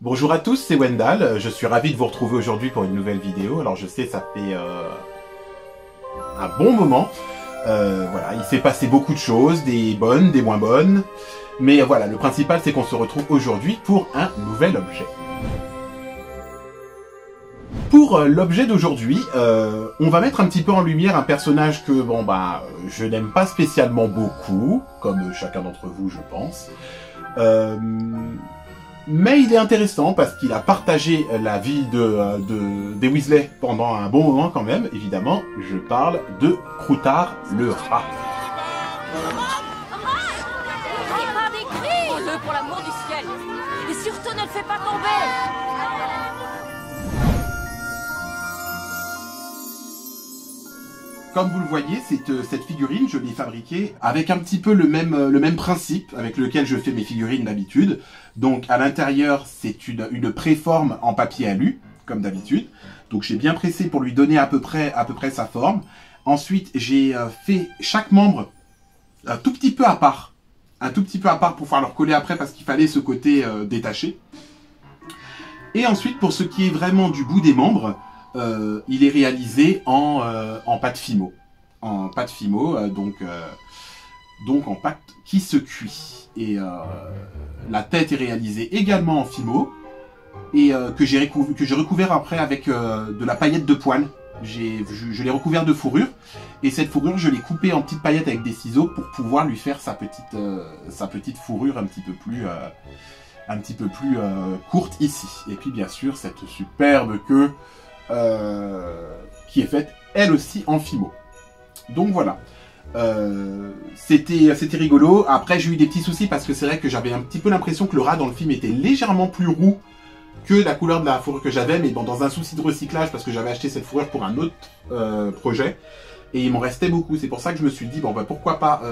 Bonjour à tous, c'est Wendal, je suis ravi de vous retrouver aujourd'hui pour une nouvelle vidéo. Alors je sais, ça fait un bon moment, voilà, il s'est passé beaucoup de choses, des bonnes, des moins bonnes, mais voilà, le principal c'est qu'on se retrouve aujourd'hui pour un nouvel objet. Pour l'objet d'aujourd'hui, on va mettre un petit peu en lumière un personnage que, bon bah, je n'aime pas spécialement beaucoup, comme chacun d'entre vous je pense. Mais il est intéressant parce qu'il a partagé la vie des Weasley pendant un bon moment quand même, évidemment. Je parle de Croutard le rat. Prends-le pour l'amour du ciel. Et surtout ne le fais pas tomber. Comme vous le voyez, cette figurine, je l'ai fabriquée avec un petit peu le même principe avec lequel je fais mes figurines d'habitude. Donc à l'intérieur, c'est une préforme en papier alu, comme d'habitude. Donc j'ai bien pressé pour lui donner à peu près sa forme. Ensuite, j'ai fait chaque membre un tout petit peu à part. Un tout petit peu à part pour pouvoir le recoller après parce qu'il fallait ce côté détaché. Et ensuite, pour ce qui est vraiment du bout des membres, il est réalisé en pâte Fimo. En pâte Fimo, donc en pâte qui se cuit. Et la tête est réalisée également en Fimo. Et que j'ai recouvert après avec de la paillette de poil. Je l'ai recouvert de fourrure. Et cette fourrure, je l'ai coupée en petites paillettes avec des ciseaux pour pouvoir lui faire sa petite fourrure un petit peu plus courte ici. Et puis bien sûr, cette superbe queue qui est faite elle aussi en Fimo. Donc voilà, c'était rigolo. Après j'ai eu des petits soucis parce que c'est vrai que j'avais un petit peu l'impression que le rat dans le film était légèrement plus roux que la couleur de la fourrure que j'avais, mais bon, dans un souci de recyclage parce que j'avais acheté cette fourrure pour un autre projet et il m'en restait beaucoup. C'est pour ça que je me suis dit bon bah pourquoi pas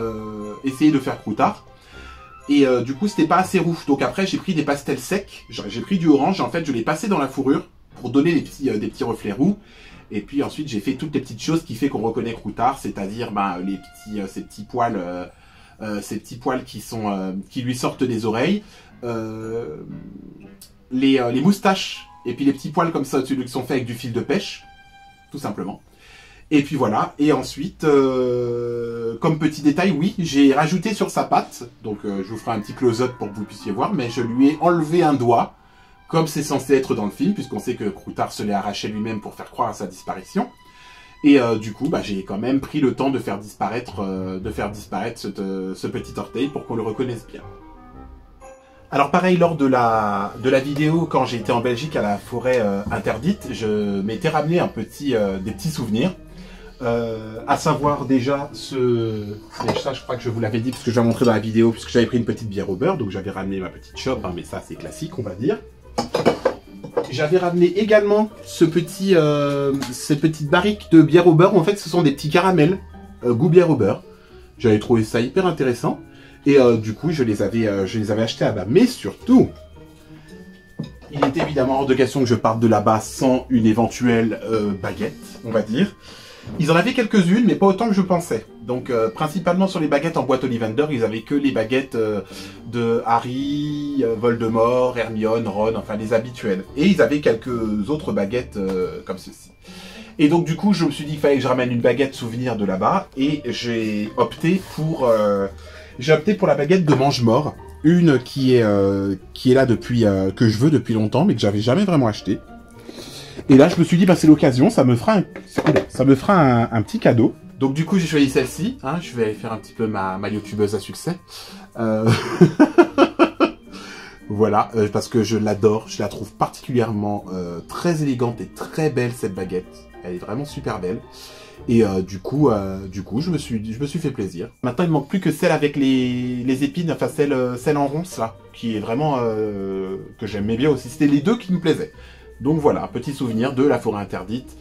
essayer de faire Croutard. Et du coup c'était pas assez roux, donc après j'ai pris des pastels secs, j'ai pris du orange, en fait je l'ai passé dans la fourrure pour donner des petits reflets roux. Et puis ensuite j'ai fait toutes les petites choses qui fait qu'on reconnaît Croutard, c'est-à-dire bah, ces petits poils qui lui sortent des oreilles, les moustaches et puis les petits poils comme ça qui sont faits avec du fil de pêche, tout simplement. Et puis voilà, et ensuite, comme petit détail, oui, j'ai rajouté sur sa patte, donc je vous ferai un petit close-up pour que vous puissiez voir, mais je lui ai enlevé un doigt, comme c'est censé être dans le film, puisqu'on sait que Croutard se l'est arraché lui-même pour faire croire à sa disparition. Et du coup, bah, j'ai quand même pris le temps de faire disparaître ce petit orteil pour qu'on le reconnaisse bien. Alors pareil, lors de la vidéo, quand j'ai été en Belgique à la forêt interdite, je m'étais ramené des petits souvenirs. À savoir déjà ça je crois que je vous l'avais dit parce que je l'ai montré dans la vidéo, puisque j'avais pris une petite bière au beurre, donc j'avais ramené ma petite chope, hein, mais ça c'est classique on va dire. J'avais ramené également ces petites barriques de bière au beurre, en fait ce sont des petits caramels goût bière au beurre. J'avais trouvé ça hyper intéressant et du coup je les avais achetés là-bas, mais surtout il est évidemment hors de question que je parte de là-bas sans une éventuelle baguette, on va dire. Ils en avaient quelques-unes, mais pas autant que je pensais. Donc, principalement sur les baguettes en boîte Ollivander, ils avaient que les baguettes de Harry, Voldemort, Hermione, Ron, enfin les habituelles. Et ils avaient quelques autres baguettes comme ceci. Et donc, du coup, je me suis dit qu'il fallait que je ramène une baguette souvenir de là-bas. Et j'ai opté pour la baguette de Mange-Mort. Une qui est là depuis que je veux depuis longtemps, mais que j'avais jamais vraiment acheté. Et là, je me suis dit, bah, c'est l'occasion, ça me fera un petit cadeau. Donc du coup, j'ai choisi celle-ci. Hein, je vais faire un petit peu ma youtubeuse à succès. Voilà, parce que je l'adore. Je la trouve particulièrement très élégante et très belle, cette baguette. Elle est vraiment super belle. Et du coup, je me suis fait plaisir. Maintenant, il ne manque plus que celle avec les épines, enfin celle en ronce là, qui est vraiment que j'aimais bien aussi. C'était les deux qui me plaisaient. Donc voilà, un petit souvenir de la forêt interdite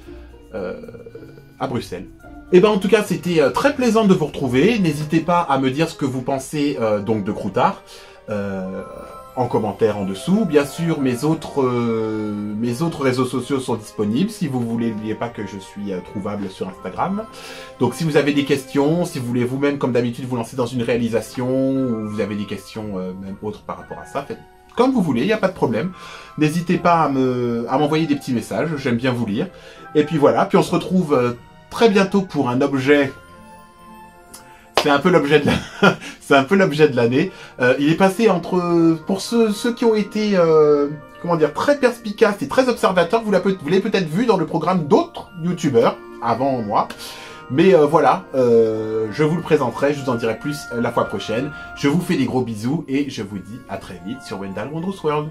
à Bruxelles. Et ben en tout cas, c'était très plaisant de vous retrouver. N'hésitez pas à me dire ce que vous pensez donc de Croutard en commentaire en dessous. Bien sûr, mes autres réseaux sociaux sont disponibles. Si vous voulez, n'oubliez pas que je suis trouvable sur Instagram. Donc si vous avez des questions, si vous voulez vous-même, comme d'habitude, vous lancer dans une réalisation, ou vous avez des questions même autres par rapport à ça, comme vous voulez, il n'y a pas de problème. N'hésitez pas à m'envoyer des petits messages, j'aime bien vous lire. Et puis voilà, puis on se retrouve très bientôt pour un objet. C'est un peu l'objet de c'est un peu l'objet de l'année. Il est passé entre, pour ceux qui ont été, comment dire, très perspicaces et très observateurs, vous l'avez peut-être vu dans le programme d'autres youtubeurs avant moi. Mais voilà, je vous le présenterai, je vous en dirai plus la fois prochaine. Je vous fais des gros bisous et je vous dis à très vite sur Wendell Wondrous World.